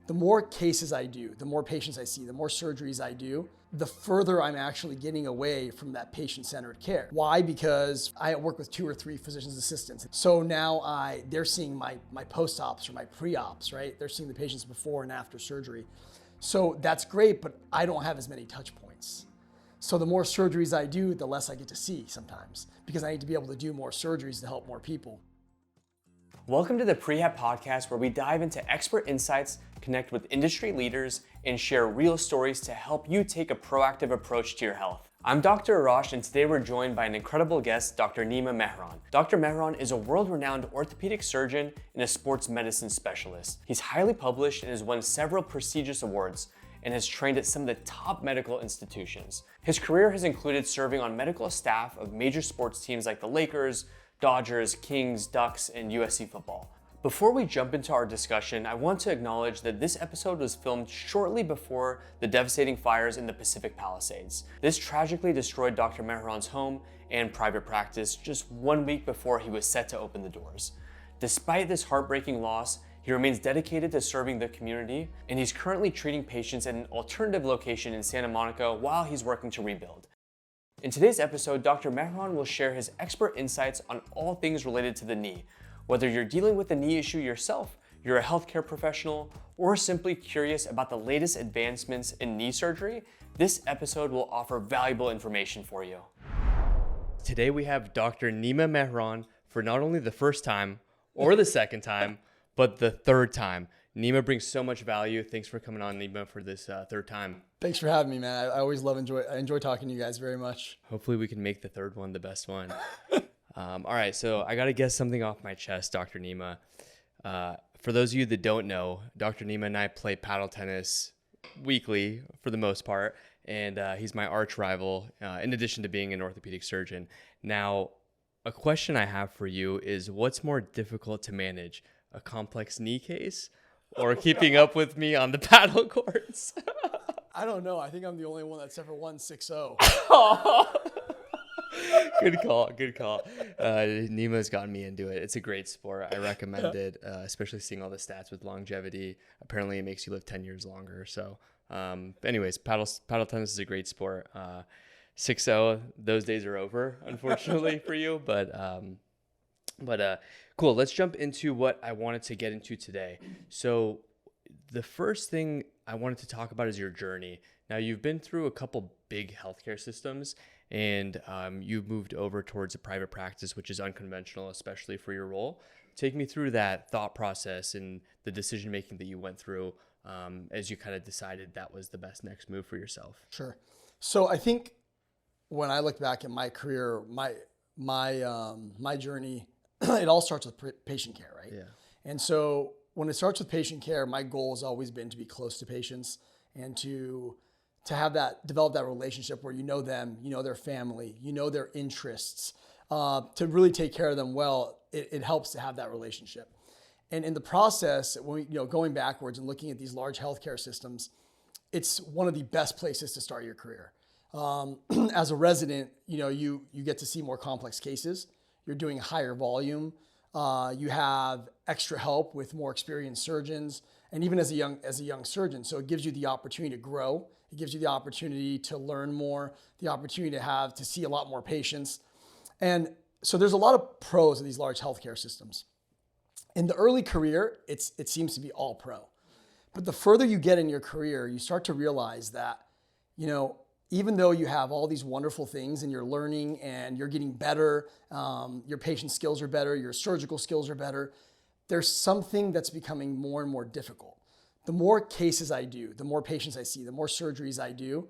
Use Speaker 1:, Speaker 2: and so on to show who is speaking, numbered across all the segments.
Speaker 1: the more cases I do, the more patients I see, the more surgeries I do, the further I'm actually getting away from that patient-centered care. Why? Because I work with 2 or 3 physician's assistants. So now they're seeing my post-ops or my pre-ops, right? They're seeing the patients before and after surgery. So that's great, but I don't have as many touch points. So the more surgeries I do, the less I get to see sometimes, because I need to be able to do more surgeries to help more people.
Speaker 2: Welcome to the Prehab Podcast, where we dive into expert insights, connect with industry leaders, and share real stories to help you take a proactive approach to your health. I'm Dr. Arash, and today we're joined by an incredible guest, Dr. Nima Mehran. Dr. Mehran is a world-renowned orthopedic surgeon and a sports medicine specialist. He's highly published and has won several prestigious awards and has trained at some of the top medical institutions. His career has included serving on medical staff of major sports teams like the Lakers, Dodgers, Kings, Ducks, and USC football. Before we jump into our discussion, I want to acknowledge that this episode was filmed shortly before the devastating fires in the Pacific Palisades. This tragically destroyed Dr. Mehran's home and private practice just 1 week before he was set to open the doors. Despite this heartbreaking loss, he remains dedicated to serving the community, and he's currently treating patients at an alternative location in Santa Monica while he's working to rebuild. In today's episode, Dr. Mehran will share his expert insights on all things related to the knee. Whether you're dealing with a knee issue yourself, you're a healthcare professional, or simply curious about the latest advancements in knee surgery, this episode will offer valuable information for you. Today we have Dr. Nima Mehran for not only the first time or the second time, but the third time. Nima brings so much value. Thanks for coming on, Nima, for this third time.
Speaker 1: Thanks for having me, man. I always enjoy talking to you guys very much.
Speaker 2: Hopefully we can make the third one the best one. All right, so I got to get something off my chest, Dr. Nima. For those of you that don't know, Dr. Nima and I play paddle tennis weekly for the most part, and he's my arch rival, in addition to being an orthopedic surgeon. Now, a question I have for you is, what's more difficult to manage, a complex knee case or keeping up with me on the paddle courts?
Speaker 1: I don't know. I think I'm the only one that's ever won 6-0.
Speaker 2: Good call. Nima's gotten me into it. It's a great sport. I recommend it, especially seeing all the stats with longevity. Apparently, it makes you live 10 years longer. So, anyways, paddle tennis is a great sport. 6-0, those days are over, unfortunately for you. But cool. Let's jump into what I wanted to get into today. So, the first thing I wanted to talk about is your journey. Now, you've been through a couple big healthcare systems, and you've moved over towards a private practice, which is unconventional, especially for your role. Take me through that thought process and the decision-making that you went through as you kind of decided that was the best next move for yourself.
Speaker 1: Sure. So I think when I look back at my career, my journey, it all starts with patient care, right?
Speaker 2: Yeah.
Speaker 1: And so when it starts with patient care, my goal has always been to be close to patients and to develop that relationship where you know them, you know their family, you know their interests. To really take care of them well, it helps to have that relationship. And in the process, going backwards and looking at these large healthcare systems, it's one of the best places to start your career. As a resident, you get to see more complex cases. You're doing higher volume. You have extra help with more experienced surgeons, and even as a young surgeon. So it gives you the opportunity to grow. It gives you the opportunity to learn more, the opportunity to see a lot more patients. And so there's a lot of pros of these large healthcare systems. In the early career, it seems to be all pro. But the further you get in your career, you start to realize that, even though you have all these wonderful things and you're learning and you're getting better, your patient skills are better, your surgical skills are better, there's something that's becoming more and more difficult. The more cases I do, the more patients I see, the more surgeries I do,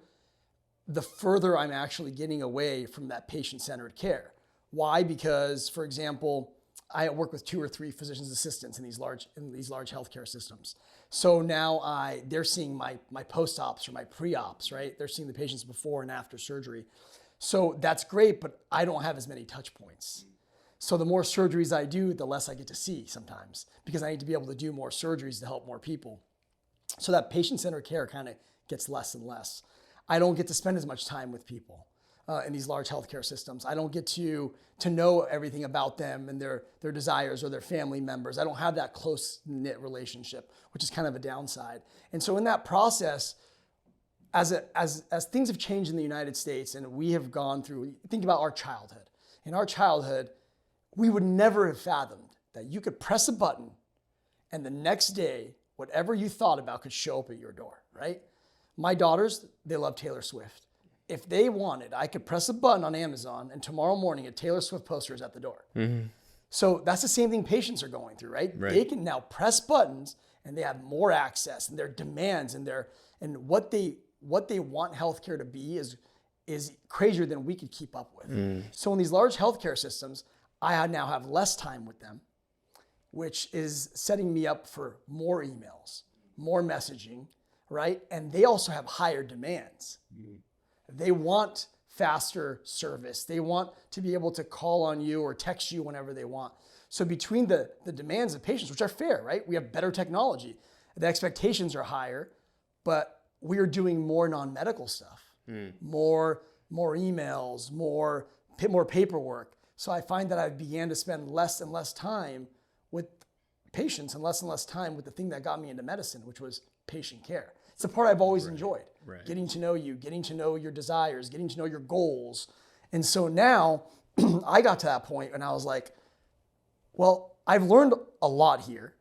Speaker 1: the further I'm actually getting away from that patient-centered care. Why? Because, for example, I work with 2 or 3 physician's assistants in these large healthcare systems. So now they're seeing my post-ops or my pre-ops, right? They're seeing the patients before and after surgery. So that's great, but I don't have as many touch points. So the more surgeries I do, the less I get to see sometimes, because I need to be able to do more surgeries to help more people. So that patient-centered care kind of gets less and less. I don't get to spend as much time with people. in these large healthcare systems. I don't get to know everything about them and their desires or their family members. I don't have that close-knit relationship, which is kind of a downside. And so in that process, as things have changed in the United States and we have gone through, think about our childhood. In our childhood, we would never have fathomed that you could press a button and the next day, whatever you thought about could show up at your door, right? My daughters, they love Taylor Swift. If they wanted, I could press a button on Amazon and tomorrow morning a Taylor Swift poster is at the door. Mm-hmm. So that's the same thing patients are going through, right? They can now press buttons and they have more access, and their demands and what they want healthcare to be is crazier than we could keep up with. So in these large healthcare systems, I now have less time with them, which is setting me up for more emails, more messaging, right? And they also have higher demands. They want faster service. They want to be able to call on you or text you whenever they want. So between the demands of patients, which are fair, right? We have better technology. The expectations are higher, but we are doing more non-medical stuff, more emails, more paperwork. So I find that I began to spend less and less time with patients and less time with the thing that got me into medicine, which was patient care. It's the part I've always enjoyed, getting to know you, getting to know your desires, getting to know your goals. And so now I got to that point and I was like, well, I've learned a lot here.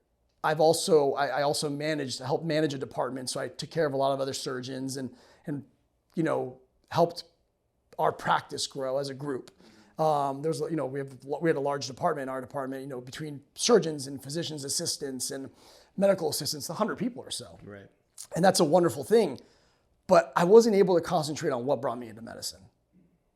Speaker 1: I also helped manage a department. So I took care of a lot of other surgeons and helped our practice grow as a group. We had a large department in our department, between surgeons and physicians assistants and medical assistants, 100 people or so.
Speaker 2: Right.
Speaker 1: And that's a wonderful thing. But I wasn't able to concentrate on what brought me into medicine.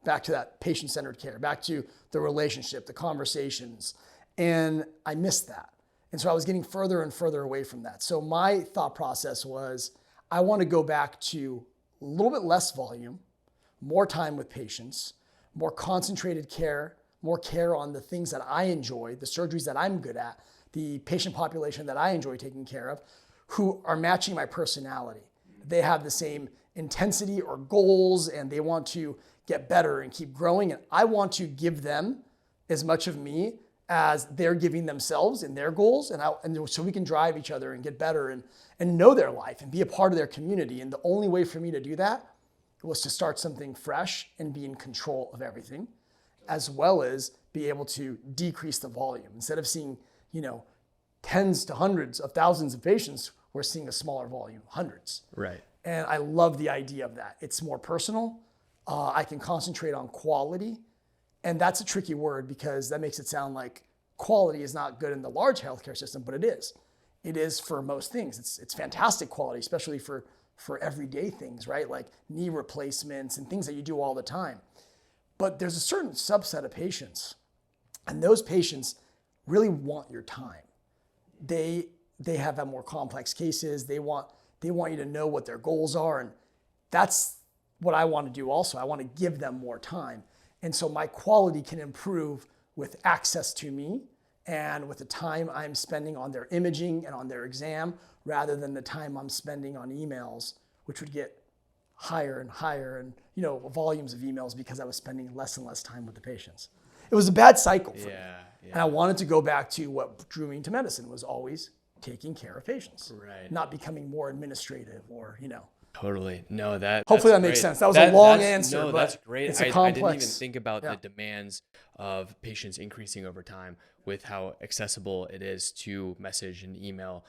Speaker 1: Back to that patient-centered care, back to the relationship, the conversations. And I missed that. And so I was getting further and further away from that. So my thought process was, I want to go back to a little bit less volume, more time with patients, more concentrated care, more care on the things that I enjoy, the surgeries that I'm good at, the patient population that I enjoy taking care of, who are matching my personality. They have the same intensity or goals and they want to get better and keep growing. And I want to give them as much of me as they're giving themselves and their goals. And so we can drive each other and get better and know their life and be a part of their community. And the only way for me to do that was to start something fresh and be in control of everything, as well as be able to decrease the volume. Instead of seeing, tens to hundreds of thousands of patients, we're seeing a smaller volume, hundreds.
Speaker 2: Right.
Speaker 1: And I love the idea of that. It's more personal. I can concentrate on quality. And that's a tricky word because that makes it sound like quality is not good in the large healthcare system, but it is. It is for most things. It's fantastic quality, especially for everyday things, right? Like knee replacements and things that you do all the time. But there's a certain subset of patients, and those patients really want your time. They have more complex cases. They want you to know what their goals are, and that's what I want to do also. I want to give them more time. And so my quality can improve with access to me and with the time I'm spending on their imaging and on their exam, rather than the time I'm spending on emails, which would get higher and higher and volumes of emails because I was spending less and less time with the patients. It was a bad cycle for me. And I wanted to go back to what drew me into medicine, was always taking care of patients, not becoming more administrative or.
Speaker 2: Totally. No,
Speaker 1: hopefully that makes sense. That was a long answer.
Speaker 2: No,
Speaker 1: but
Speaker 2: that's great.
Speaker 1: It's a complex.
Speaker 2: I didn't even think about the demands of patients increasing over time with how accessible it is to message and email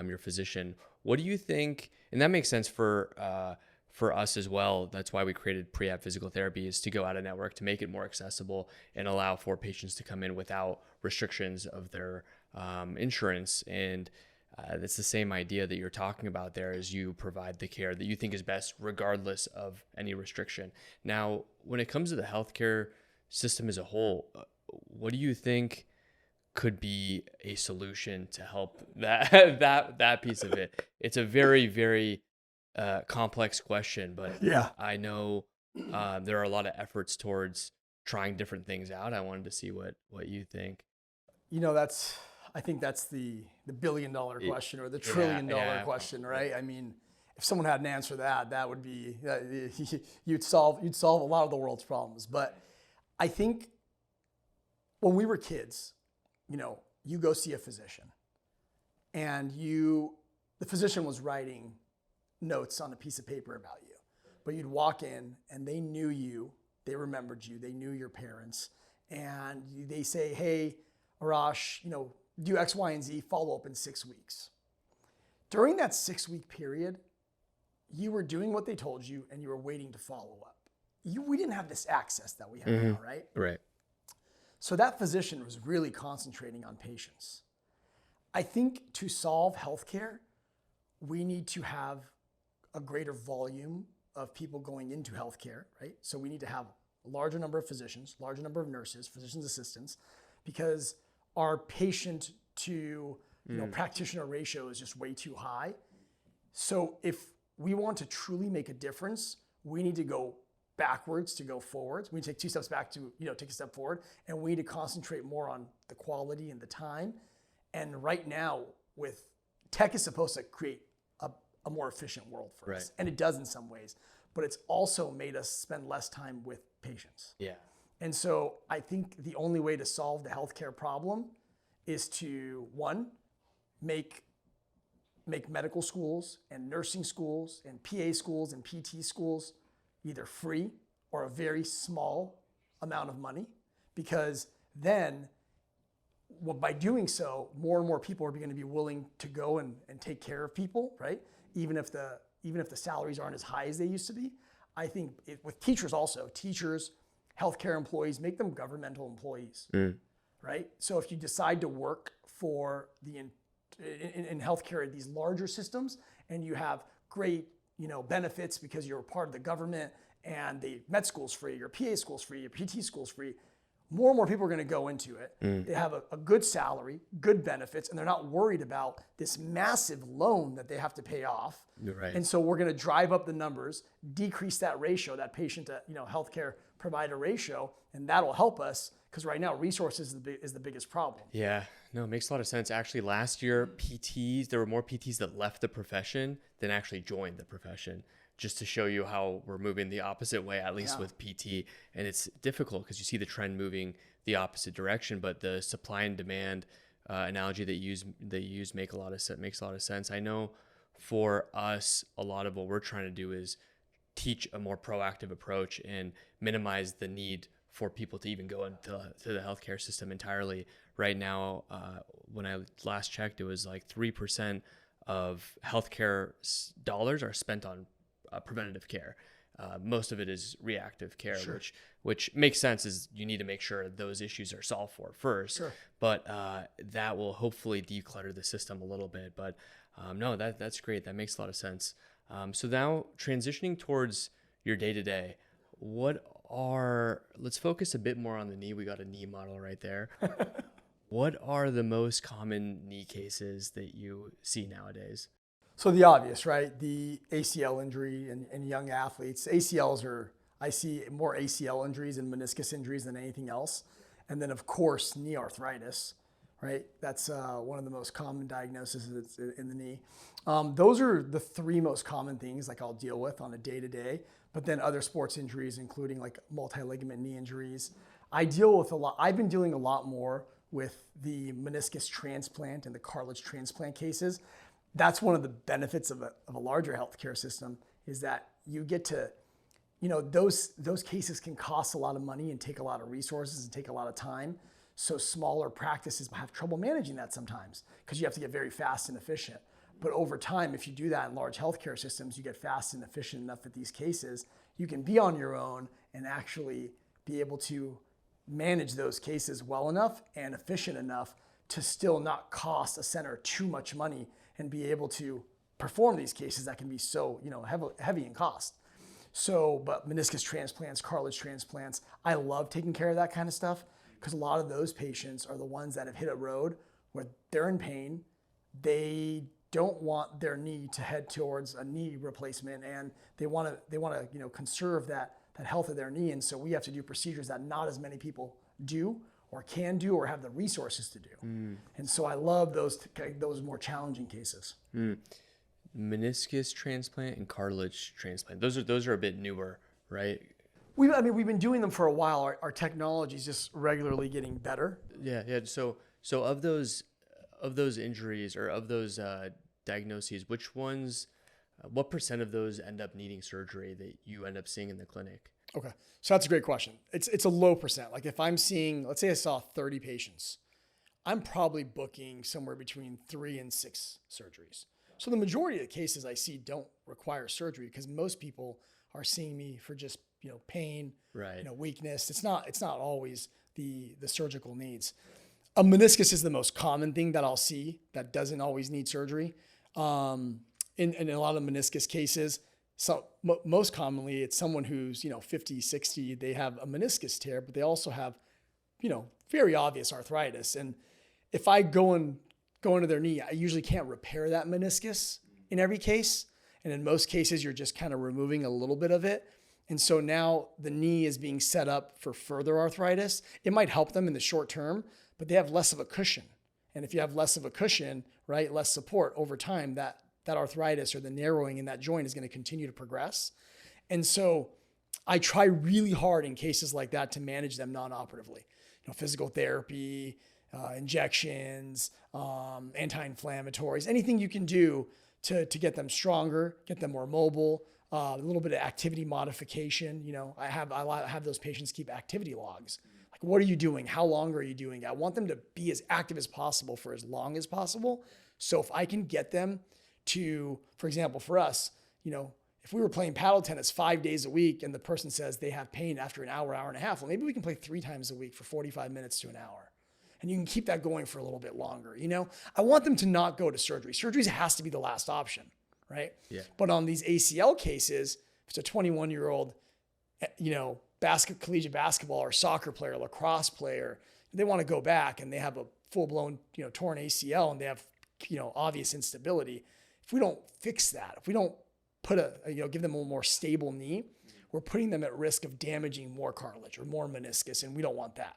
Speaker 2: your physician. What do you think? And that makes sense for us as well. That's why we created Prehab Physical Therapy, is to go out of network, to make it more accessible and allow for patients to come in without restrictions of their insurance. And that's the same idea that you're talking about there, is you provide the care that you think is best regardless of any restriction. Now, when it comes to the healthcare system as a whole, what do you think could be a solution to help that piece of it? It's a very, very complex question, but I know there are a lot of efforts towards trying different things out. I wanted to see what you think.
Speaker 1: I think that's the $1 billion question or the $1 trillion question, right? I mean, if someone had an answer to that would be, you'd solve a lot of the world's problems. But I think when we were kids, you go see a physician and the physician was writing notes on a piece of paper about you, but you'd walk in and they knew you, they remembered you, they knew your parents, and they say, hey, Arash, do X, Y, and Z, follow up in 6 weeks. During that 6-week period, you were doing what they told you and you were waiting to follow up. We didn't have this access that we have now, right?
Speaker 2: Right.
Speaker 1: So that physician was really concentrating on patients. I think to solve healthcare, we need to have a greater volume of people going into healthcare, right? So we need to have a larger number of physicians, larger number of nurses, physician's assistants, because our patient to practitioner ratio is just way too high. So if we want to truly make a difference, we need to go backwards to go forwards. We need to take 2 steps back to take a step forward, and we need to concentrate more on the quality and the time. And right now, with tech is supposed to create a more efficient world for us, and it does in some ways, but it's also made us spend less time with patients.
Speaker 2: Yeah.
Speaker 1: And so I think the only way to solve the healthcare problem is to, one, make medical schools and nursing schools and PA schools and PT schools either free or a very small amount of money, because then by doing so, more and more people are going to be willing to go and take care of people, right? Even if the salaries aren't as high as they used to be. I think with teachers also, healthcare employees, make them governmental employees, right? So if you decide to work for in healthcare, these larger systems, and you have great, benefits because you're a part of the government, and the med school's free, your PA school's free, your PT school's free, more and more people are going to go into it. They have a good salary, good benefits, and they're not worried about this massive loan that they have to pay off.
Speaker 2: Right.
Speaker 1: And so we're going to drive up the numbers, decrease that ratio, that patient to healthcare provider ratio, and that'll help us, because right now resources is the biggest problem.
Speaker 2: Yeah, no, it makes a lot of sense. Actually, last year, there were more PTs that left the profession than actually joined the profession, just to show you how we're moving the opposite way, at least with PT. And it's difficult because you see the trend moving the opposite direction, but the supply and demand analogy that they use makes a lot of sense. I know for us, a lot of what we're trying to do is teach a more proactive approach and minimize the need for people to even go into the healthcare system entirely. Right now, when I last checked, it was like 3% of healthcare dollars are spent on preventative care. Most of it is reactive care, which makes sense, is you need to make sure those issues are solved for first. Sure. But that will hopefully declutter the system a little bit. But no, that's great. That makes a lot of sense. So now transitioning towards your day-to-day, let's focus a bit more on the knee. We got a knee model right there. What are the most common knee cases that you see nowadays?
Speaker 1: So the obvious, right? The ACL injury in young athletes. I see more ACL injuries and meniscus injuries than anything else. And then of course, knee arthritis, right? That's one of the most common diagnoses in the knee. Those are the 3 most common things I'll deal with on a day-to-day, but then other sports injuries, including multi-ligament knee injuries. I've been dealing a lot more with the meniscus transplant and the cartilage transplant cases. That's one of the benefits of a larger healthcare system, is that you get to, those cases can cost a lot of money and take a lot of resources and take a lot of time. So smaller practices have trouble managing that sometimes, because you have to get very fast and efficient. But over time, if you do that in large healthcare systems, you get fast and efficient enough at these cases, you can be on your own and actually be able to manage those cases well enough and efficient enough to still not cost a center too much money, and be able to perform these cases that can be so heavy in cost. So, but meniscus transplants, cartilage transplants, I love taking care of that kind of stuff, because a lot of those patients are the ones that have hit a road where they're in pain. They don't want their knee to head towards a knee replacement, and they want to conserve that health of their knee. And so we have to do procedures that not as many people do or can do or have the resources to do. And so I love those more challenging cases.
Speaker 2: meniscus transplant and cartilage transplant. Those are a bit newer, right?
Speaker 1: We've been doing them for a while. Our technology is just regularly getting better.
Speaker 2: Yeah. So of those injuries or of those diagnoses, which ones, what percent of those end up needing surgery that you end up seeing in the clinic?
Speaker 1: Okay, so that's a great question. It's a low percent. Like if I'm seeing, let's say I saw 30 patients, I'm probably booking somewhere between 3 and 6 surgeries. So the majority of the cases I see don't require surgery because most people are seeing me for just pain,
Speaker 2: right?
Speaker 1: Weakness. It's not always the surgical needs. A meniscus is the most common thing that I'll see that doesn't always need surgery. In a lot of meniscus cases, so most commonly it's someone who's 50, 60. They have a meniscus tear, but they also have very obvious arthritis. And if I go into their knee, I usually can't repair that meniscus in every case. And in most cases, you're just kind of removing a little bit of it. And so now the knee is being set up for further arthritis. It might help them in the short term, but they have less of a cushion. And if you have less of a cushion, right, less support over time, that arthritis or the narrowing in that joint is going to continue to progress. And so I try really hard in cases like that to manage them non-operatively. Physical therapy, injections, anti-inflammatories, anything you can do to get them stronger, get them more mobile, a little bit of activity modification. I have those patients keep activity logs. Like, what are you doing? How long are you doing? I want them to be as active as possible for as long as possible. So if I can get them to, for example, for us, if we were playing paddle tennis 5 days a week and the person says they have pain after an hour, hour and a half, well, maybe we can play 3 times a week for 45 minutes to an hour. And you can keep that going for a little bit longer. I want them to not go to surgery. Surgery has to be the last option, right?
Speaker 2: Yeah.
Speaker 1: But on these ACL cases, if it's a 21-year-old, collegiate basketball or soccer player, lacrosse player, they want to go back and they have a full-blown, torn ACL and they have, obvious instability. If we don't fix that, if we don't give them a more stable knee, we're putting them at risk of damaging more cartilage or more meniscus, and we don't want that.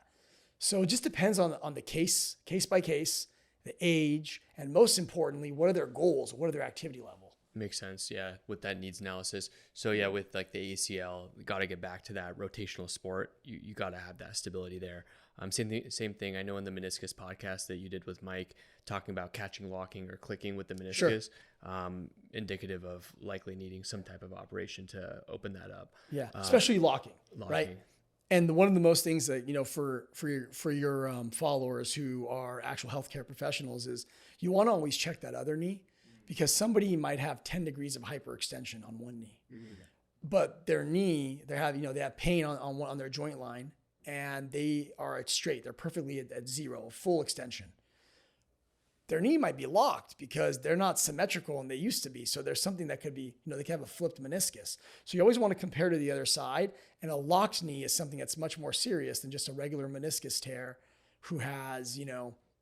Speaker 1: So it just depends on the case by case, the age, and most importantly, what are their goals? What are their activity level?
Speaker 2: Makes sense, yeah, with that needs analysis. So yeah, with like the ACL, we got to get back to that rotational sport. You got to have that stability there. Same thing. I know in the meniscus podcast that you did with Mike, talking about catching, locking, or clicking with the meniscus, indicative of likely needing some type of operation to open that up.
Speaker 1: Yeah, especially locking, right? And one of the most things that, for your followers who are actual healthcare professionals is you want to always check that other knee because somebody might have 10 degrees of hyperextension on one knee, but their knee, they have pain on their joint line and they are straight. They're perfectly at zero, full extension. Their knee might be locked because they're not symmetrical and they used to be. So there's something that could be, they could have a flipped meniscus. So you always want to compare to the other side. And a locked knee is something that's much more serious than just a regular meniscus tear who has,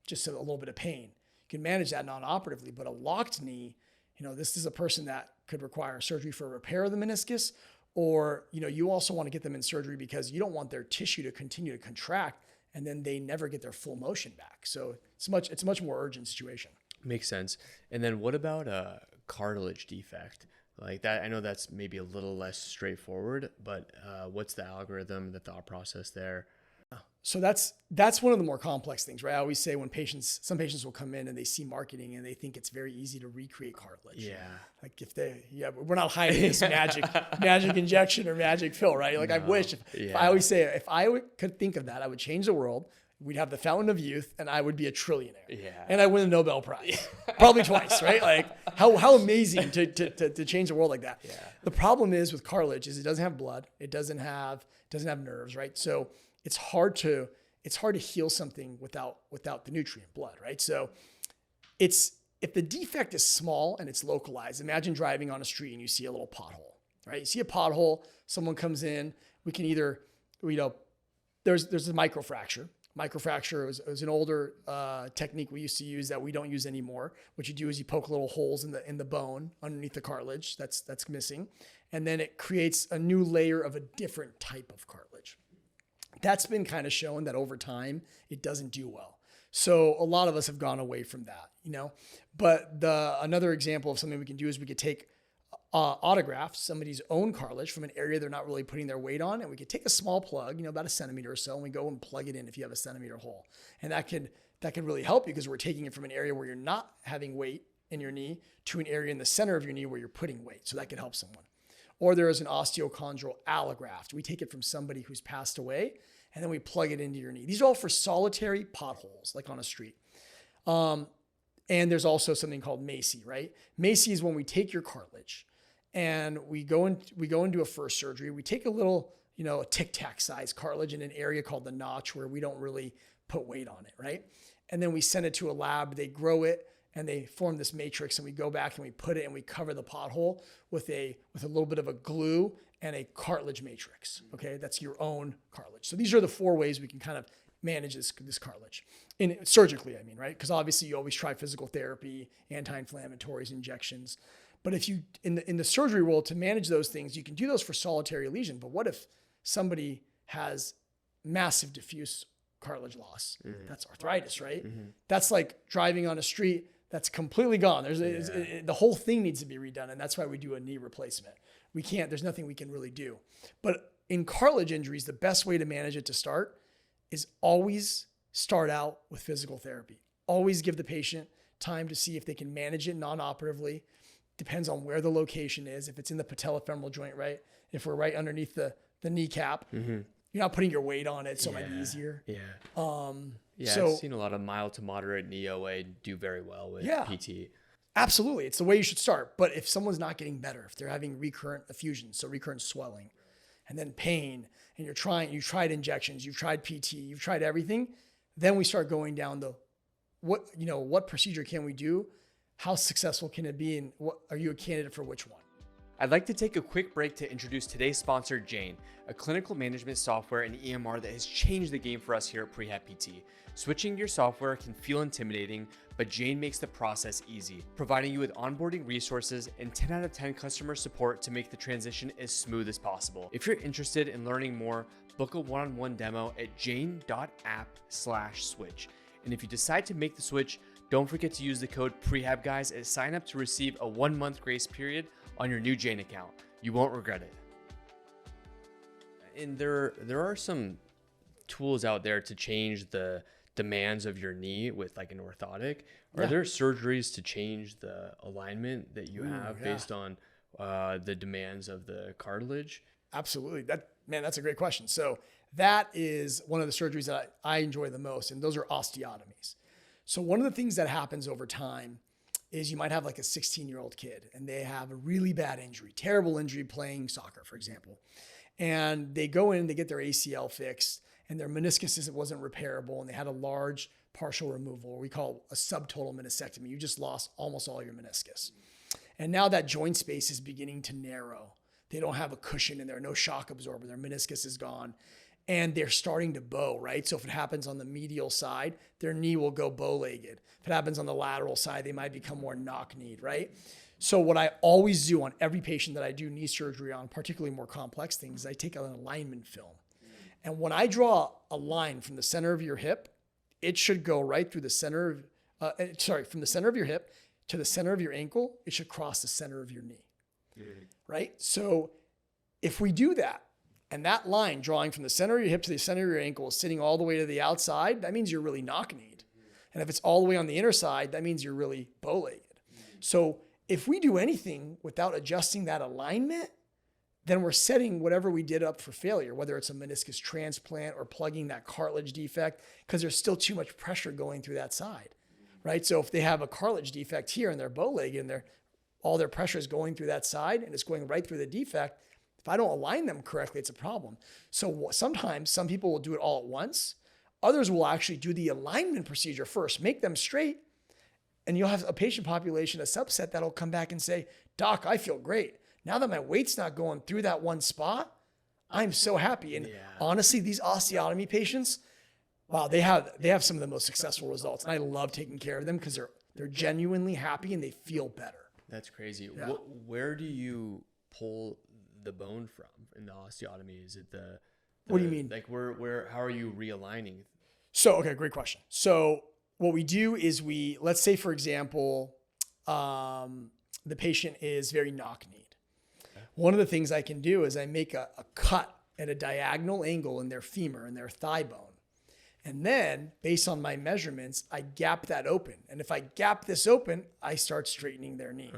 Speaker 1: just a little bit of pain. You can manage that non-operatively, but a locked knee, this is a person that could require surgery for repair of the meniscus, or, you also want to get them in surgery because you don't want their tissue to continue to contract and then they never get their full motion back. So it's a much more urgent situation.
Speaker 2: Makes sense. And then what about a cartilage defect? Like that, I know that's maybe a little less straightforward, but what's the algorithm, the thought process there?
Speaker 1: So that's one of the more complex things, right? I always say when some patients will come in and they see marketing and they think it's very easy to recreate cartilage.
Speaker 2: Yeah.
Speaker 1: Like we're not hiding this magic injection or magic pill, right? Like no. I wish, if I always say, if I could think of that, I would change the world. We'd have the fountain of youth and I would be a trillionaire. Yeah. And I win a Nobel Prize, probably twice, right? Like how amazing to change the world like that. Yeah. The problem is with cartilage is it doesn't have blood. It doesn't have nerves, right? So it's hard to heal something without the nutrient blood, right? So if the defect is small and it's localized, imagine driving on a street and you see a little pothole, right? You see a pothole, someone comes in, we can either, there's a microfracture. Microfracture was an older technique we used to use that we don't use anymore. What you do is you poke little holes in the bone underneath the cartilage that's missing, and then it creates a new layer of a different type of cartilage. That's been kind of shown that over time, it doesn't do well. So a lot of us have gone away from that, but another example of something we can do is we could take autograft somebody's own cartilage from an area they're not really putting their weight on. And we could take a small plug, about a centimeter or so, and we go and plug it in if you have a centimeter hole. And that could really help you because we're taking it from an area where you're not having weight in your knee to an area in the center of your knee where you're putting weight. So that could help someone. Or there is an osteochondral allograft. We take it from somebody who's passed away and then we plug it into your knee. These are all for solitary potholes, like on a street. And there's also something called MACI, right? MACI is when we take your cartilage and we go into a first surgery. We take a little, a Tic Tac size cartilage in an area called the notch where we don't really put weight on it, right? And then we send it to a lab, they grow it, and they form this matrix, and we go back and we put it and we cover the pothole with a little bit of a glue and a cartilage matrix. Okay, that's your own cartilage. So these are the 4 ways we can kind of manage this cartilage, surgically, right? Because obviously you always try physical therapy, anti-inflammatories, injections. But if you in the surgery world to manage those things, you can do those for solitary lesion. But what if somebody has massive diffuse cartilage loss? That's arthritis, right? That's like driving on a street that's completely gone. The whole thing needs to be redone. And that's why we do a knee replacement. There's nothing we can really do. But in cartilage injuries, the best way to manage it to start is always start out with physical therapy. Always give the patient time to see if they can manage it non-operatively. Depends on where the location is. If it's in the patellofemoral joint, right? If we're right underneath the kneecap, you're not putting your weight on it, so it might be easier.
Speaker 2: I've seen a lot of mild to moderate knee OA do very well with PT.
Speaker 1: Absolutely. It's the way you should start. But if someone's not getting better, if they're having recurrent effusions, so recurrent swelling, and then pain, and you've tried injections, you've tried PT, you've tried everything, then we start going down what procedure can we do? How successful can it be? And are you a candidate for which one?
Speaker 2: I'd like to take a quick break to introduce today's sponsor, Jane, a clinical management software and EMR that has changed the game for us here at Prehab PT. Switching your software can feel intimidating, but Jane makes the process easy, providing you with onboarding resources and 10 out of 10 customer support to make the transition as smooth as possible. If you're interested in learning more, book a one-on-one demo at jane.app/switch. And if you decide to make the switch, don't forget to use the code PREHABGUYS at sign up to receive a 1-month grace period on your new Jane account. You won't regret it. And there are some tools out there to change the demands of your knee with like an orthotic. Are there surgeries to change the alignment that you have based on the demands of the cartilage?
Speaker 1: Absolutely. That's a great question. So that is one of the surgeries that I enjoy the most, and those are osteotomies. So one of the things that happens over time is you might have like a 16-year-old kid and they have a really bad injury, terrible injury playing soccer, for example. And they go in, they get their ACL fixed and their meniscus wasn't repairable and they had a large partial removal, or we call a subtotal meniscectomy. You just lost almost all your meniscus. And now that joint space is beginning to narrow. They don't have a cushion in there, no shock absorber, their meniscus is gone. And they're starting to bow, right? So if it happens on the medial side, their knee will go bow-legged. If it happens on the lateral side, they might become more knock-kneed, right? So what I always do on every patient that I do knee surgery on, particularly more complex things, is I take an alignment film. And when I draw a line from the center of your hip, it should go right through the center from the center of your hip to the center of your ankle. It should cross the center of your knee, right? So if we do that, and that line drawing from the center of your hip to the center of your ankle is sitting all the way to the outside, that means you're really knock-kneed. And if it's all the way on the inner side, that means you're really bow-legged. So if we do anything without adjusting that alignment, then we're setting whatever we did up for failure, whether it's a meniscus transplant or plugging that cartilage defect, because there's still too much pressure going through that side, right? So if they have a cartilage defect here and they're bow-legged and all their pressure is going through that side and it's going right through the defect, if I don't align them correctly, it's a problem. So sometimes some people will do it all at once. Others will actually do the alignment procedure first, make them straight. And you'll have a patient population, a subset that'll come back and say, "Doc, I feel great. Now that my weight's not going through that one spot, I'm so happy." And honestly, these osteotomy patients, wow, they have some of the most successful results. And I love taking care of them because they're genuinely happy and they feel better.
Speaker 2: That's crazy.
Speaker 1: Yeah.
Speaker 2: Where do you pull the bone from in the osteotomy? Is it
Speaker 1: what do you mean?
Speaker 2: Like how are you realigning?
Speaker 1: So, okay, great question. So what we do is let's say, for example, the patient is very knock-kneed. Okay. One of the things I can do is I make a cut at a diagonal angle in their femur and their thigh bone. And then based on my measurements, I gap that open. And if I gap this open, I start straightening their knee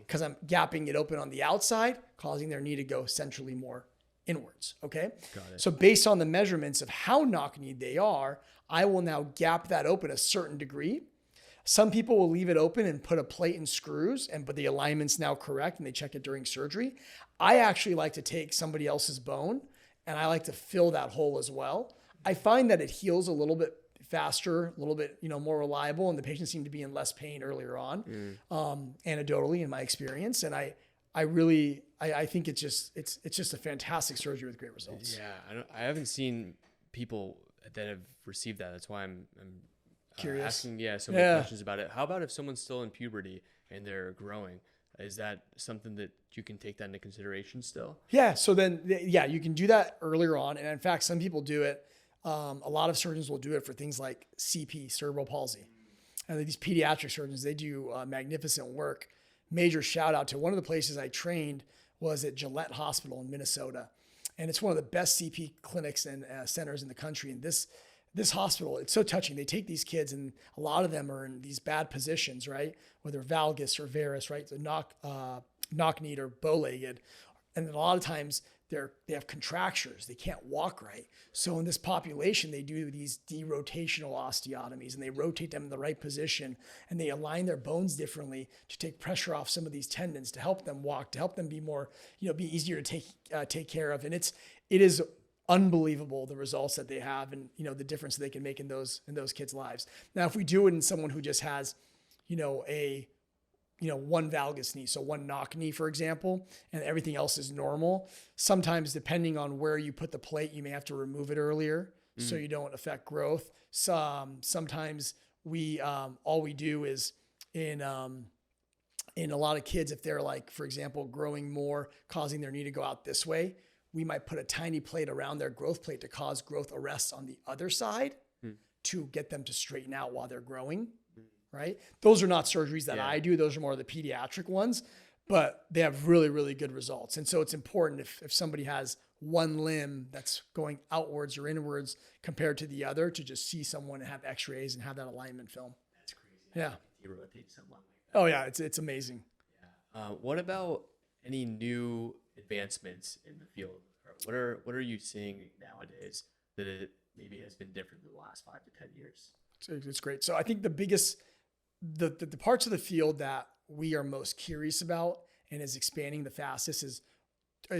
Speaker 1: because I'm gapping it open on the outside, causing their knee to go centrally more inwards. Okay.
Speaker 2: Got it.
Speaker 1: So based on the measurements of how knock-kneed they are, I will now gap that open a certain degree. Some people will leave it open and put a plate and screws, but the alignment's now correct and they check it during surgery. I actually like to take somebody else's bone and I like to fill that hole as well. I find that it heals a little bit faster, a little bit, more reliable, and the patients seem to be in less pain earlier on, anecdotally in my experience. And I think it's just a fantastic surgery with great results.
Speaker 2: Yeah, I haven't seen people that have received that. That's why I'm
Speaker 1: curious.
Speaker 2: Asking so many questions about it. How about if someone's still in puberty and they're growing? Is that something that you can take that into consideration still?
Speaker 1: Yeah. So then, you can do that earlier on. And in fact, some people do it. A lot of surgeons will do it for things like CP, cerebral palsy. And these pediatric surgeons, they do magnificent work. Major shout out to one of the places I trained was at Gillette Hospital in Minnesota. And it's one of the best CP clinics and centers in the country. And this hospital, it's so touching. They take these kids and a lot of them are in these bad positions, right? Whether valgus or varus, right? So knock-kneed or bow-legged. And then a lot of times they have contractures. They can't walk right. So in this population, they do these derotational osteotomies and they rotate them in the right position and they align their bones differently to take pressure off some of these tendons to help them walk, to help them be more, be easier to take care of. And it is unbelievable the results that they have and, the difference that they can make in those kids' lives. Now, if we do it in someone who just has, one valgus knee, so one knock knee, for example, and everything else is normal. Sometimes, depending on where you put the plate, you may have to remove it earlier so you don't affect growth. Sometimes all we do is in a lot of kids, if they're like, for example, growing more, causing their knee to go out this way, we might put a tiny plate around their growth plate to cause growth arrests on the other side to get them to straighten out while they're growing. Right? Those are not surgeries that I do. Those are more the pediatric ones, but they have really, really good results. And so it's important if somebody has one limb that's going outwards or inwards compared to the other to just see someone and have x-rays and have that alignment film.
Speaker 2: That's crazy.
Speaker 1: Yeah.
Speaker 2: You rotate someone like that.
Speaker 1: Oh yeah. It's amazing.
Speaker 2: Yeah. What about any new advancements in the field? What are you seeing nowadays that it maybe has been different in the last 5 to 10 years?
Speaker 1: It's great. So I think the biggest, the parts of the field that we are most curious about and is expanding the fastest is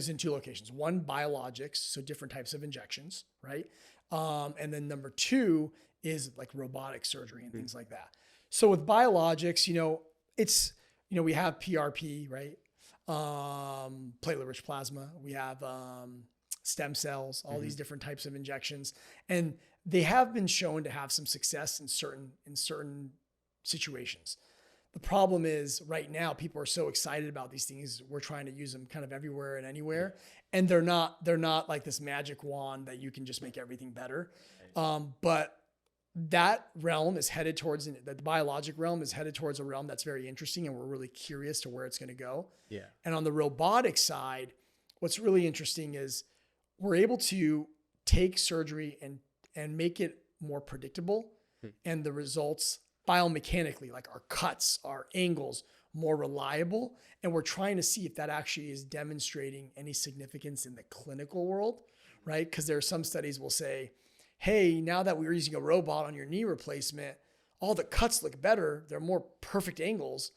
Speaker 1: in 2 locations. One, biologics, so different types of injections, right? And then number 2 is like robotic surgery and things like that. So with biologics, we have PRP, right? Platelet-rich plasma. We have stem cells, all these different types of injections, and they have been shown to have some success in certain situations. The problem is right now people are so excited about these things. We're trying to use them kind of everywhere and anywhere, and they're not like this magic wand that you can just make everything better. But that realm is headed towards the biologic realm is headed towards a realm that's very interesting, and we're really curious to where it's going to go. Yeah. And on the robotic side, what's really interesting is we're able to take surgery and make it more predictable, and the results biomechanically, like our cuts, our angles, more reliable. And we're trying to see if that actually is demonstrating any significance in the clinical world, right? Because there are some studies will say, hey, now that we're using a robot on your knee replacement, all the cuts look better. They're more perfect angles.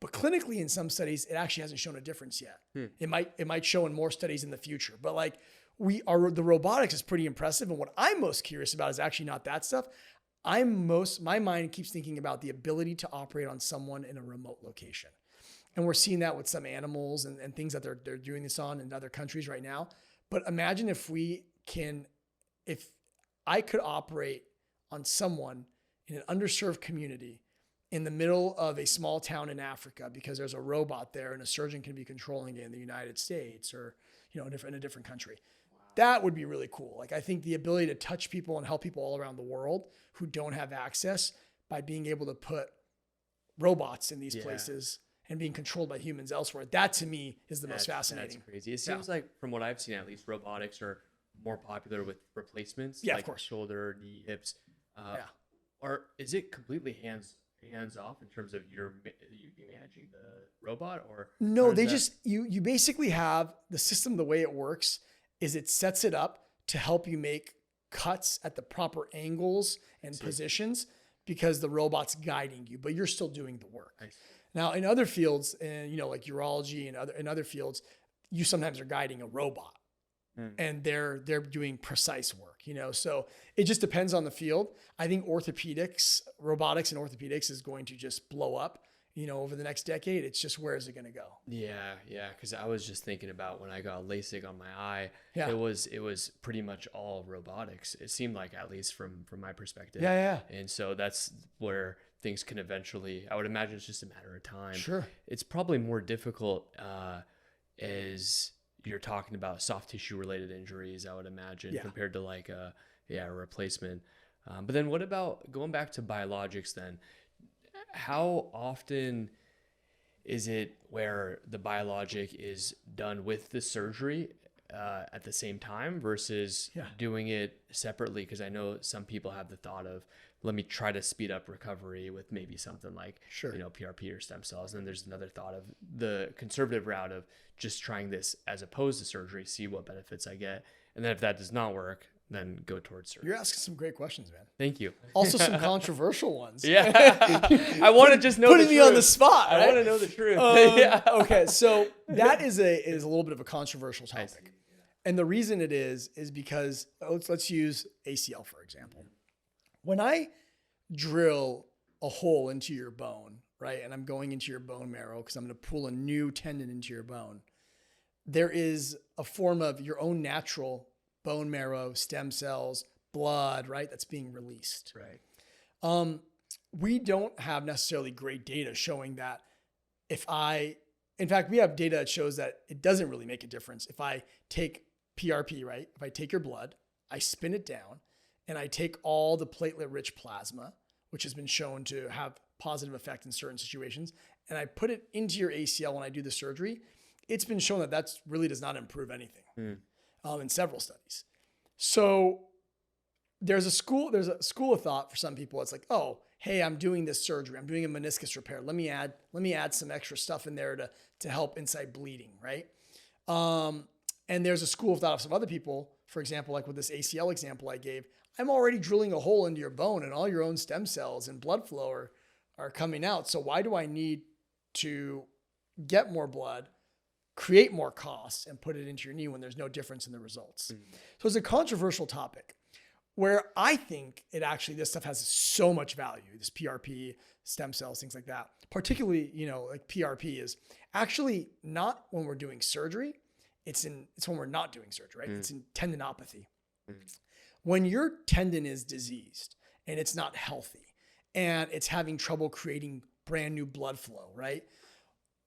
Speaker 1: But clinically, in some studies, it actually hasn't shown a difference yet. It might show in more studies in the future. But like the robotics is pretty impressive. And what I'm most curious about is actually not that stuff. My mind keeps thinking about the ability to operate on someone in a remote location. And we're seeing that with some animals and things that they're doing this on in other countries right now. But imagine if I could operate on someone in an underserved community in the middle of a small town in Africa because there's a robot there and a surgeon can be controlling it in the United States or, in a different country. That would be really cool. Like, I think the ability to touch people and help people all around the world who don't have access, by being able to put robots in these places and being controlled by humans elsewhere. That to me is the most fascinating.
Speaker 2: That's crazy. It seems like, from what I've seen, at least, robotics are more popular with replacements,
Speaker 1: Yeah,
Speaker 2: like
Speaker 1: of course.
Speaker 2: shoulder, knee, hips. Or is it completely hands off in terms of you managing the robot, or
Speaker 1: No, they just you basically have the system. The way it works is it sets it up to help you make cuts at the proper angles and positions, because the robot's guiding you, but you're still doing the work. Now, in other fields, and like urology and other fields, you sometimes are guiding a robot, and they're doing precise work. So it just depends on the field. I think robotics and orthopedics is going to just blow up. Over the next decade. It's just, where is it going to go?
Speaker 2: Yeah. Because I was just thinking about when I got LASIK on my eye,
Speaker 1: Yeah.
Speaker 2: it was pretty much all robotics. It seemed like, at least from my perspective.
Speaker 1: Yeah.
Speaker 2: And so that's where things can eventually, I would imagine it's just a matter of time.
Speaker 1: Sure.
Speaker 2: It's probably more difficult as you're talking about soft tissue related injuries, I would imagine, compared to like a replacement. But then what about going back to biologics then? How often is it where the biologic is done with the surgery at the same time versus doing it separately? Because I know some people have the thought of, let me try to speed up recovery with maybe something like PRP or stem cells. And then there's another thought of the conservative route of just trying this as opposed to surgery, see what benefits I get. And then if that does not work, then go towards surgery.
Speaker 1: You're asking some great questions, man.
Speaker 2: Thank you.
Speaker 1: Also some controversial ones.
Speaker 2: I want to just know
Speaker 1: putting me on the spot. Right?
Speaker 2: I want to know the truth.
Speaker 1: Okay, so that is a little bit of a controversial topic, and the reason it is because let's use ACL for example. When I drill a hole into your bone, right, and I'm going into your bone marrow because I'm going to pull a new tendon into your bone, there is a form of your own natural bone marrow, stem cells, blood, right? That's being released.
Speaker 2: Right.
Speaker 1: We don't have necessarily great data showing that in fact, we have data that shows that it doesn't really make a difference. If I take PRP, right? If I take your blood, I spin it down, and I take all the platelet-rich plasma, which has been shown to have positive effect in certain situations, and I put it into your ACL when I do the surgery, it's been shown that really does not improve anything. In several studies. So there's a school of thought for some people. It's like, oh, hey, I'm doing this surgery. I'm doing a meniscus repair. Let me add some extra stuff in there to help inside bleeding, right? And there's a school of thought of some other people, for example, like with this ACL example I gave, I'm already drilling a hole into your bone and all your own stem cells and blood flow are coming out. So why do I need to get more blood, create more costs, and put it into your knee when there's no difference in the results? So it's a controversial topic where I think this stuff has so much value, this PRP, stem cells, things like that. Particularly, like PRP is actually not when we're doing surgery. It's when we're not doing surgery, right? It's in tendinopathy. When your tendon is diseased and it's not healthy and it's having trouble creating brand new blood flow, right?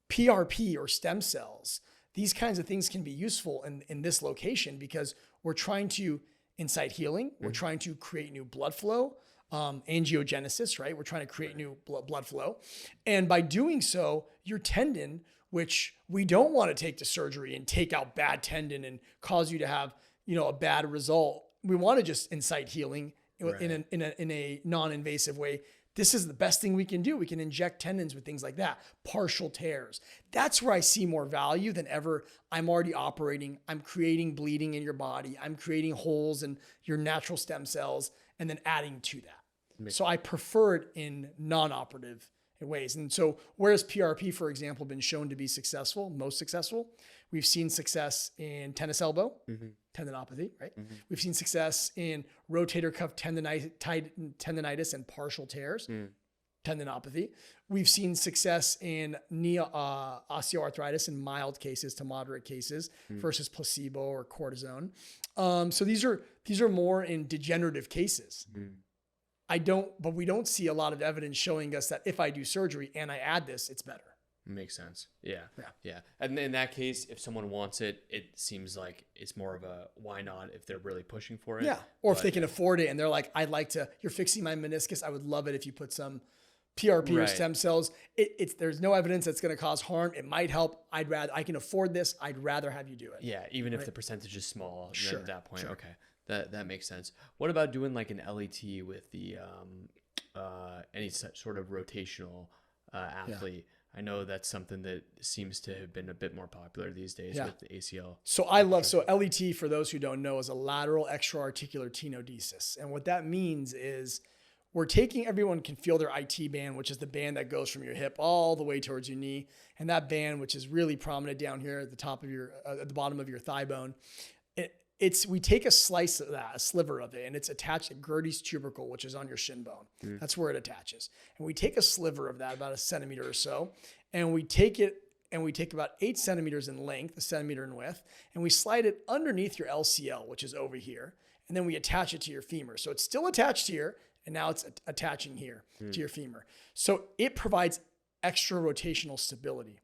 Speaker 1: PRP or stem cells, these kinds of things can be useful in this location because we're trying to incite healing. We're trying to create new blood flow, angiogenesis, right? We're trying to create new blood flow. And by doing so, your tendon, which we don't want to take to surgery and take out bad tendon and cause you to have, a bad result. We want to just incite healing in a non-invasive way. This is the best thing we can do. We can inject tendons with things like that, partial tears. That's where I see more value than ever. I'm already operating. I'm creating bleeding in your body. I'm creating holes in your natural stem cells and then adding to that. So I prefer it in non-operative ways. And so whereas PRP, for example, been shown to be most successful, we've seen success in tennis elbow, tendinopathy, right? We've seen success in rotator cuff tendinitis and partial tears, tendinopathy. We've seen success in knee osteoarthritis in mild cases to moderate cases versus placebo or cortisone. So these are more in degenerative cases. But we don't see a lot of evidence showing us that if I do surgery and I add this, it's better.
Speaker 2: Makes sense. Yeah.
Speaker 1: Yeah.
Speaker 2: Yeah. And in that case, if someone wants it, it seems like it's more of a why not if they're really pushing for it.
Speaker 1: Yeah. Or if they can afford it and they're like, you're fixing my meniscus. I would love it if you put some PRP or stem cells. There's no evidence that's going to cause harm. It might help. I can afford this. I'd rather have you do it.
Speaker 2: Yeah. Even if the percentage is small then at that point.
Speaker 1: Sure.
Speaker 2: Okay. That makes sense. What about doing like an LET with the, any sort of rotational athlete? I know that's something that seems to have been a bit more popular these days with the ACL.
Speaker 1: So LET, for those who don't know, is a lateral extra-articular tenodesis. And what that means is everyone can feel their IT band, which is the band that goes from your hip all the way towards your knee. And that band, which is really prominent down here at the top of at the bottom of your thigh bone, we take a slice of that, a sliver of it, and it's attached to Gertie's tubercle, which is on your shin bone. That's where it attaches. And we take a sliver of that, about a centimeter or so, and we take about 8 centimeters in length, a centimeter in width, and we slide it underneath your LCL, which is over here, and then we attach it to your femur. So it's still attached here, and now it's attaching here to your femur. So it provides extra rotational stability.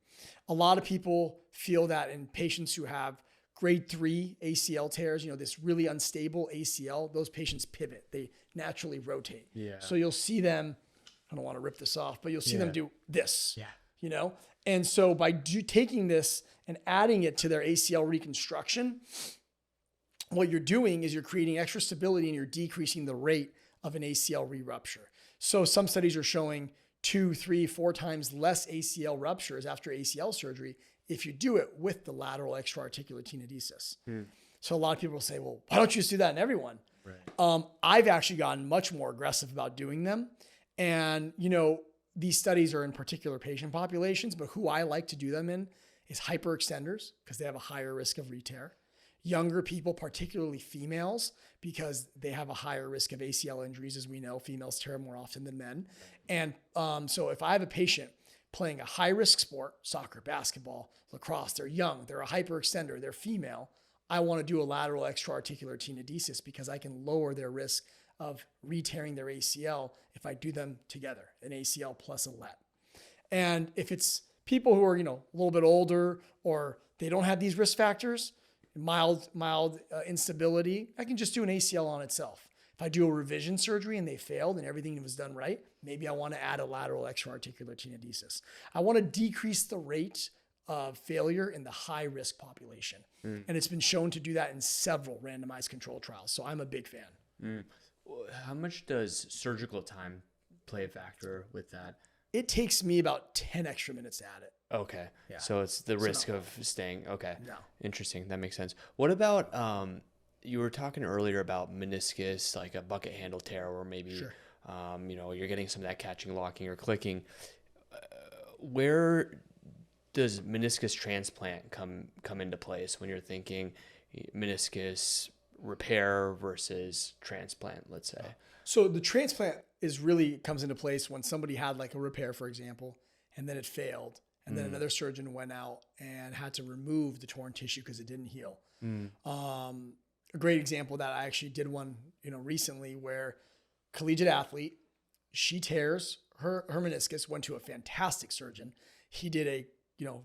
Speaker 1: A lot of people feel that in patients who have grade 3 ACL tears, this really unstable ACL, those patients pivot. They naturally rotate. Yeah. So you'll see them, I don't want to rip this off, but you'll see them do this. Yeah. And so by taking this and adding it to their ACL reconstruction, what you're doing is you're creating extra stability and you're decreasing the rate of an ACL re-rupture. So some studies are showing 2, 3, 4 times less ACL ruptures after ACL surgery if you do it with the lateral extra-articular tenodesis. So a lot of people will say, well, why don't you just do that in everyone? Right. I've actually gotten much more aggressive about doing them. And, these studies are in particular patient populations, but who I like to do them in is hyperextenders because they have a higher risk of re-tear. Younger people, particularly females, because they have a higher risk of ACL injuries. As we know, females tear more often than men. And so if I have a patient playing a high-risk sport, soccer, basketball, lacrosse, they're young, they're a hyperextender, they're female, I want to do a lateral extra-articular tenodesis because I can lower their risk of re-tearing their ACL if I do them together, an ACL plus a LET. And if it's people who are, a little bit older or they don't have these risk factors, mild instability, I can just do an ACL on itself. If I do a revision surgery and they failed and everything was done right, maybe I want to add a lateral extra-articular tenodesis. I want to decrease the rate of failure in the high-risk population. And it's been shown to do that in several randomized controlled trials. So I'm a big fan.
Speaker 2: How much does surgical time play a factor with that?
Speaker 1: It takes me about 10 extra minutes to add it.
Speaker 2: Okay. Yeah. So it's the risk of staying. Okay.
Speaker 1: No.
Speaker 2: Interesting. That makes sense. What about, you were talking earlier about meniscus, like a bucket handle tear, or maybe, you're getting some of that catching, locking, or clicking. Where does meniscus transplant come into place when you're thinking meniscus repair versus transplant, let's say?
Speaker 1: So the transplant comes into place when somebody had like a repair, for example, and then it failed. And then another surgeon went out and had to remove the torn tissue because it didn't heal. A great example of that, I actually did one, recently where collegiate athlete, she tears her meniscus, went to a fantastic surgeon. He did a,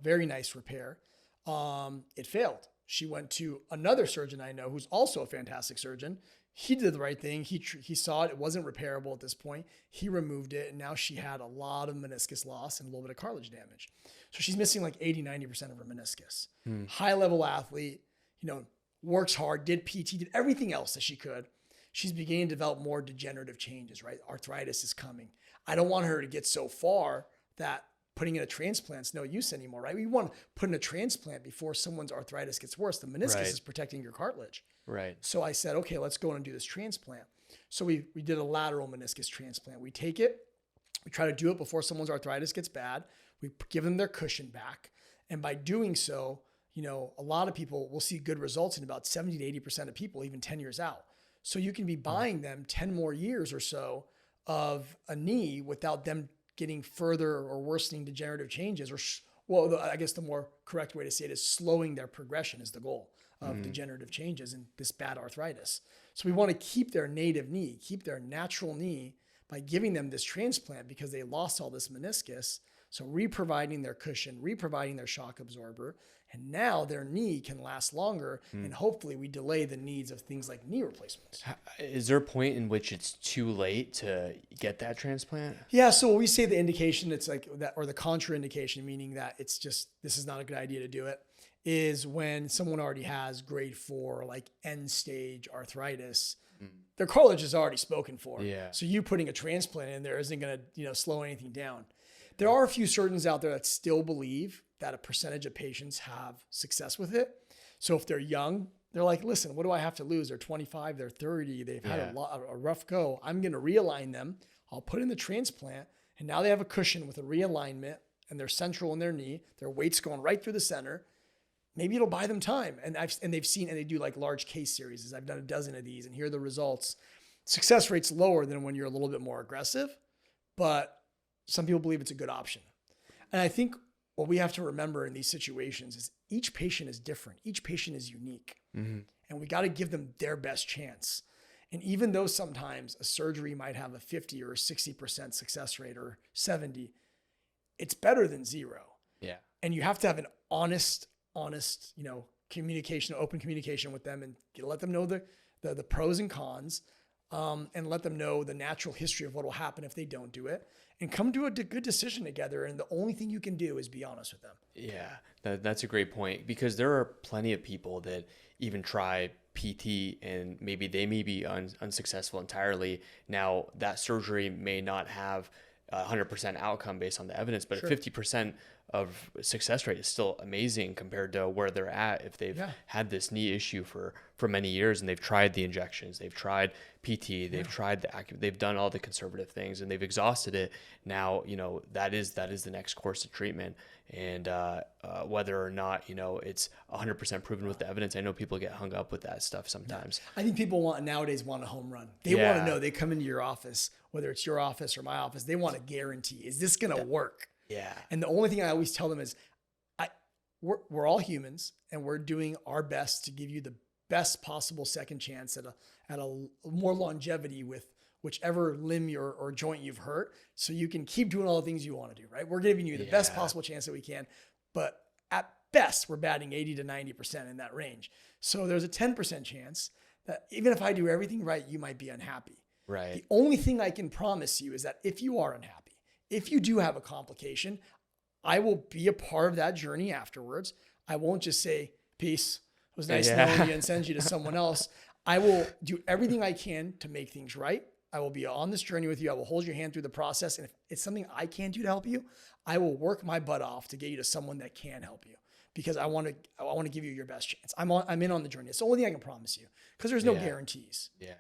Speaker 1: very nice repair. It failed. She went to another surgeon I know who's also a fantastic surgeon. He did the right thing. He saw it. It wasn't repairable at this point. He removed it. And now she had a lot of meniscus loss and a little bit of cartilage damage. So she's missing like 80-90% of her meniscus. High level athlete, works hard, did PT, did everything else that she could. She's beginning to develop more degenerative changes, right? Arthritis is coming. I don't want her to get so far that putting in a transplant's no use anymore, right? We want to put in a transplant before someone's arthritis gets worse. The meniscus is protecting your cartilage. Right. So I said, okay, let's go and do this transplant. So we did a lateral meniscus transplant. We take it, we try to do it before someone's arthritis gets bad. We give them their cushion back. And by doing so, a lot of people will see good results in about 70 to 80% of people, even 10 years out. So you can be buying them 10 more years or so of a knee without them getting further or worsening degenerative changes, I guess the more correct way to say it is slowing their progression is the goal of degenerative changes in this bad arthritis. So we want to keep their native knee, keep their natural knee by giving them this transplant because they lost all this meniscus So re-providing their cushion, re-providing their shock absorber, and now their knee can last longer, and hopefully we delay the needs of things like knee replacements.
Speaker 2: Is there a point in which it's too late to get that transplant?
Speaker 1: Yeah, so when we say the indication, it's like that, or the contraindication, meaning that it's just, this is not a good idea to do it, is when someone already has grade 4, like end stage arthritis. Their cartilage is already spoken for.
Speaker 2: Yeah.
Speaker 1: So you putting a transplant in there isn't going to, slow anything down. There are a few surgeons out there that still believe that a percentage of patients have success with it. So if they're young, they're like, listen, what do I have to lose? They're 25, they're 30, they've had a rough go. I'm going to realign them. I'll put in the transplant, and now they have a cushion with a realignment, and they're central in their knee. Their weight's going right through the center. Maybe it'll buy them time. And they've seen, and they do like large case series. I've done a dozen of these, and here are the results. Success rate's lower than when you're a little bit more aggressive, but some people believe it's a good option. And I think what we have to remember in these situations is each patient is different. Each patient is unique. And we got to give them their best chance. And even though sometimes a surgery might have a 50 or a 60% success rate or 70, it's better than 0.
Speaker 2: Yeah.
Speaker 1: And you have to have an honest, communication, open communication with them, and let them know the pros and cons, and let them know the natural history of what will happen if they don't do it, and come to a good decision together. And the only thing you can do is be honest with them.
Speaker 2: Yeah, that's a great point, because there are plenty of people that even try PT and maybe they may be unsuccessful entirely. Now that surgery may not have 100% outcome based on the evidence, but 50% of success rate is still amazing compared to where they're at if they've had this knee issue for many years, and they've tried the injections, they've tried PT, they've tried they've done all the conservative things, and they've exhausted it. Now, that is the next course of treatment. And whether or not, it's 100% proven with the evidence, I know people get hung up with that stuff sometimes.
Speaker 1: I think people nowadays want a home run. They want to know, they come into your office, whether it's your office or my office, they want a guarantee. Is this going to work?
Speaker 2: Yeah.
Speaker 1: And the only thing I always tell them is, we're all humans, and we're doing our best to give you the best possible second chance at a more longevity with whichever limb or joint you've hurt, so you can keep doing all the things you want to do, right? We're giving you the best possible chance that we can, but at best, we're batting 80 to 90% in that range. So there's a 10% chance that even if I do everything right, you might be unhappy.
Speaker 2: Right.
Speaker 1: The only thing I can promise you is that if you are unhappy, if you do have a complication, I will be a part of that journey afterwards. I won't just say, peace, it was nice knowing you, and send you to someone else. I will do everything I can to make things right. I will be on this journey with you. I will hold your hand through the process. And if it's something I can't do to help you, I will work my butt off to get you to someone that can help you, because I want to give you your best chance. I'm in on the journey. It's the only thing I can promise you, because there's no guarantees.
Speaker 2: Yeah.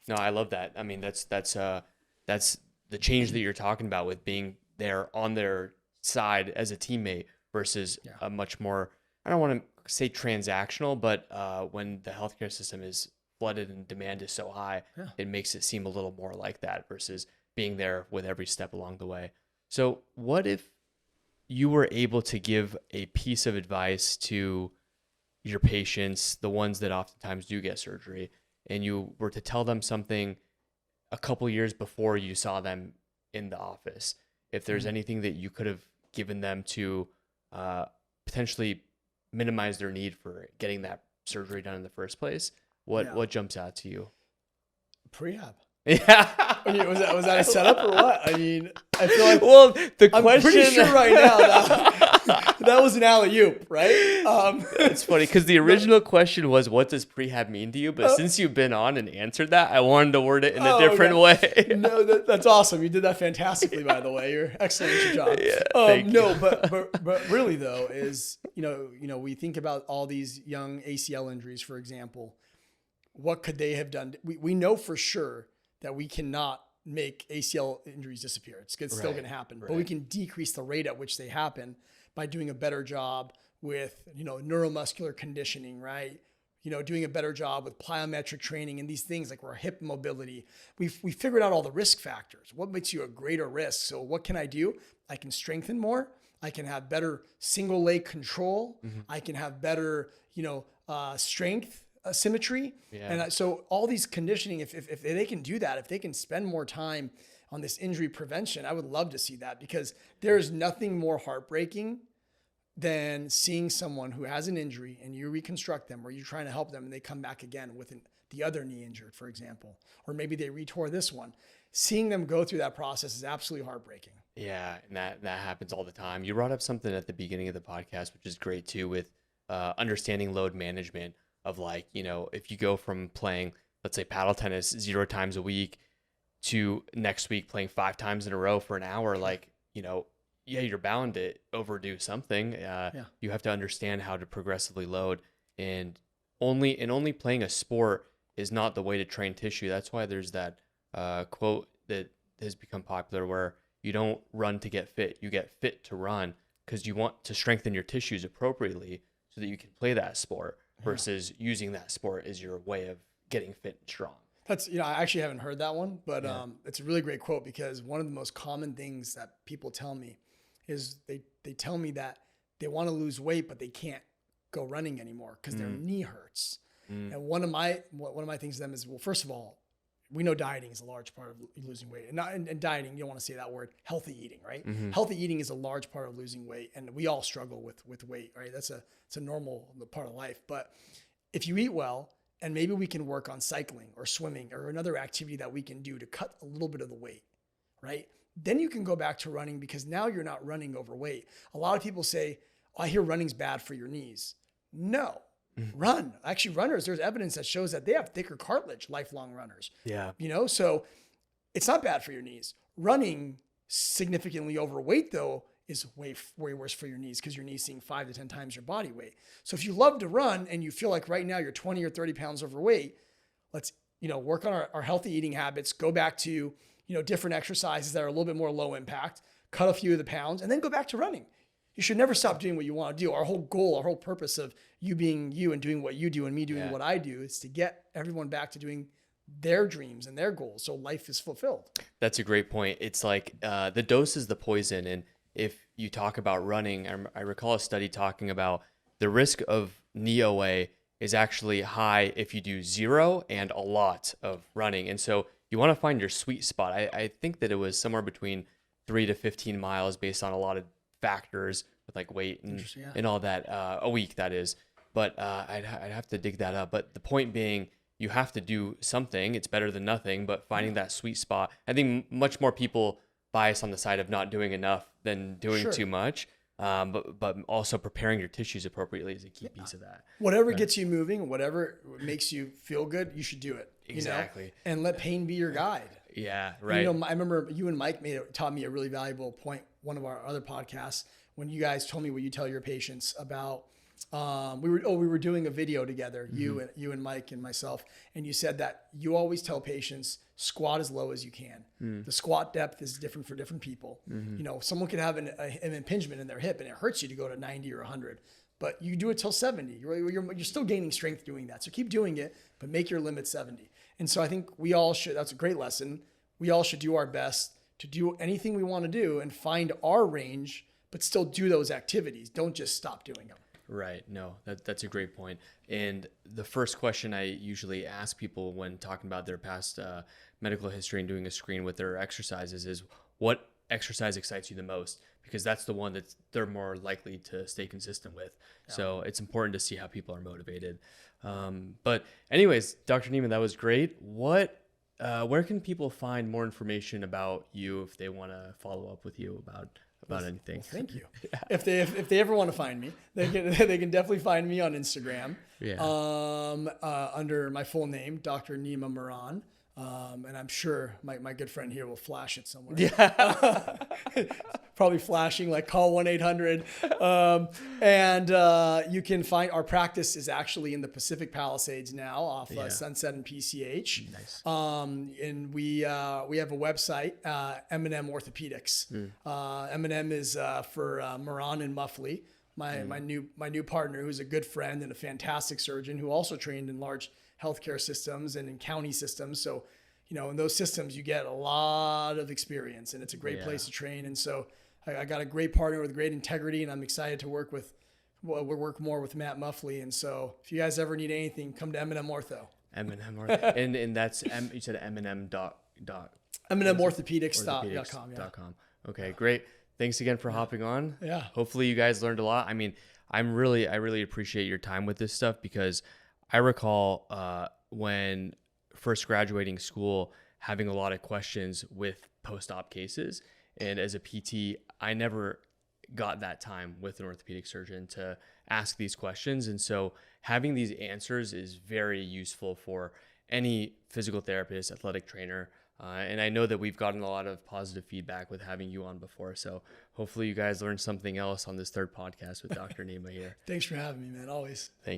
Speaker 2: No, I love that. I mean, that's the change that you're talking about, with being there on their side as a teammate versus a much more, I don't want to say transactional, but when the healthcare system is flooded and demand is so high, it makes it seem a little more like that versus being there with every step along the way. So what if you were able to give a piece of advice to your patients, the ones that oftentimes do get surgery, and you were to tell them something a couple years before you saw them in the office, if there's anything that you could have given them to potentially minimize their need for getting that surgery done in the first place, what jumps out to you?
Speaker 1: Prehab.
Speaker 2: Yeah.
Speaker 1: I mean, was that a setup or what? I mean, I feel like,
Speaker 2: well, the
Speaker 1: I'm
Speaker 2: question,
Speaker 1: pretty sure right now that was an alley-oop, right?
Speaker 2: It's funny because the original question was, what does prehab mean to you? But since you've been on and answered that, I wanted to word it in a different way.
Speaker 1: No, that's awesome. You did that fantastically, by the way. You're excellent at your job.
Speaker 2: Yeah, thank you.
Speaker 1: But really though, is, we think about all these young ACL injuries, for example. What could they have done? We know for sure that we cannot make ACL injuries disappear. It's still going to happen, but we can decrease the rate at which they happen by doing a better job with, neuromuscular conditioning, right? Doing a better job with plyometric training and these things like our hip mobility. We figured out all the risk factors. What makes you a greater risk? So what can I do? I can strengthen more. I can have better single leg control. I can have better, strength, symmetry. And so all these conditioning, if they can do that, if they can spend more time on this injury prevention, I would love to see that, because there's nothing more heartbreaking than seeing someone who has an injury and you reconstruct them, or you're trying to help them and they come back again with the other knee injured, for example, or maybe they retore this one. Seeing them go through that process is absolutely heartbreaking.
Speaker 2: Yeah, and that happens all the time. You brought up something at the beginning of the podcast, which is great too, with understanding load management of, like, you know, if you go from playing, let's say, paddle tennis 0 times a week to next week playing 5 times in a row for an hour, like, you know, yeah, you're bound to overdo something. You have to understand how to progressively load, and only playing a sport is not the way to train tissue. That's why there's that quote that has become popular where you don't run to get fit, you get fit to run, because you want to strengthen your tissues appropriately so that you can play that sport versus using that sport as your way of getting fit and strong.
Speaker 1: That's, you know, I actually haven't heard that one, but it's a really great quote, because one of the most common things that people tell me is they tell me that they want to lose weight, but they can't go running anymore because their knee hurts. And one of my things to them is, well, first of all, we know dieting is a large part of losing weight, and dieting, you don't want to say that word, healthy eating, right? Healthy eating is a large part of losing weight, and we all struggle with weight, right? It's a normal part of life. But if you eat well, and maybe we can work on cycling or swimming or another activity that we can do to cut a little bit of the weight, right? Then you can go back to running, because now you're not running overweight. A lot of people say, oh, I hear running's bad for your knees. No, run. Actually, runners, there's evidence that shows that they have thicker cartilage, lifelong runners.
Speaker 2: Yeah.
Speaker 1: You know, so it's not bad for your knees. Running significantly overweight, though, is way worse for your knees, because your knees seeing 5 to 10 times your body weight. So if you love to run and you feel like right now you're 20 or 30 pounds overweight, let's, you know, work on our healthy eating habits, go back to, you know, different exercises that are a little bit more low impact, cut a few of the pounds, and then go back to running. You should never stop doing what you want to do. Our whole goal, our whole purpose of you being you and doing what you do and me doing what I do is to get everyone back to doing their dreams and their goals, so life is fulfilled.
Speaker 2: That's a great point. It's like the dose is the poison. And if you talk about running, I recall a study talking about the risk of knee OA is actually high if you do 0 and a lot of running. And so you want to find your sweet spot. I think that it was somewhere between 3 to 15 miles based on a lot of factors with like weight and all that, a week, that is. But I'd have to dig that up. But the point being, you have to do something. It's better than nothing, but finding that sweet spot. I think much more people bias on the side of not doing enough than doing too much. But also preparing your tissues appropriately is a key piece of that.
Speaker 1: Whatever gets you moving, whatever makes you feel good, you should do it.
Speaker 2: Exactly.
Speaker 1: You know? And let pain be your guide.
Speaker 2: Yeah, right.
Speaker 1: You know, I remember you and Mike taught me a really valuable point, one of our other podcasts, when you guys told me what you tell your patients about, we were doing a video together, you and Mike and myself, and you said that you always tell patients squat as low as you can. The squat depth is different for different people. You know, someone could have an impingement in their hip and it hurts you to go to 90 or 100, but you do it till 70. You're still gaining strength doing that. So keep doing it, but make your limit 70. And so I think we all should, that's a great lesson. We all should do our best to do anything we want to do and find our range, but still do those activities. Don't just stop doing them.
Speaker 2: Right. No, that's a great point. And the first question I usually ask people when talking about their past medical history and doing a screen with their exercises is, what exercise excites you the most? Because that's the one that they're more likely to stay consistent with. Yeah. So it's important to see how people are motivated. But anyways, Dr. Nima, that was great. Where can people find more information about you if they want to follow up with you about anything?
Speaker 1: Well, thank you. Yeah. If they ever want to find me, they can definitely find me on Instagram. Yeah. Under my full name, Dr. Nima Mehran. And I'm sure my good friend here will flash it somewhere. Yeah. Probably flashing, like call 1-800. And you can find our practice is actually in the Pacific Palisades now off Sunset and PCH. Nice. And we have a website, M&M Orthopedics. M&M is for Mehran and Muffley, my new partner, who's a good friend and a fantastic surgeon who also trained in large healthcare systems and in county systems. So, you know, in those systems, you get a lot of experience and it's a great place to train. And so I got a great partner with great integrity, and I'm excited to work more with Matt Muffley. And so if you guys ever need anything, come to M&M Ortho.
Speaker 2: M&M Ortho. and that's, you said M&M
Speaker 1: I'm in orthopedics.com. Yeah.
Speaker 2: Okay, great. Thanks again for hopping on.
Speaker 1: Yeah.
Speaker 2: Hopefully you guys learned a lot. I mean, I really appreciate your time with this stuff, because I recall when first graduating school, having a lot of questions with post-op cases. And as a PT, I never got that time with an orthopedic surgeon to ask these questions. And so having these answers is very useful for any physical therapist, athletic trainer. And I know that we've gotten a lot of positive feedback with having you on before. So hopefully you guys learned something else on this third podcast with Dr. Nima here.
Speaker 1: Thanks for having me, man. Always.
Speaker 2: Thank you.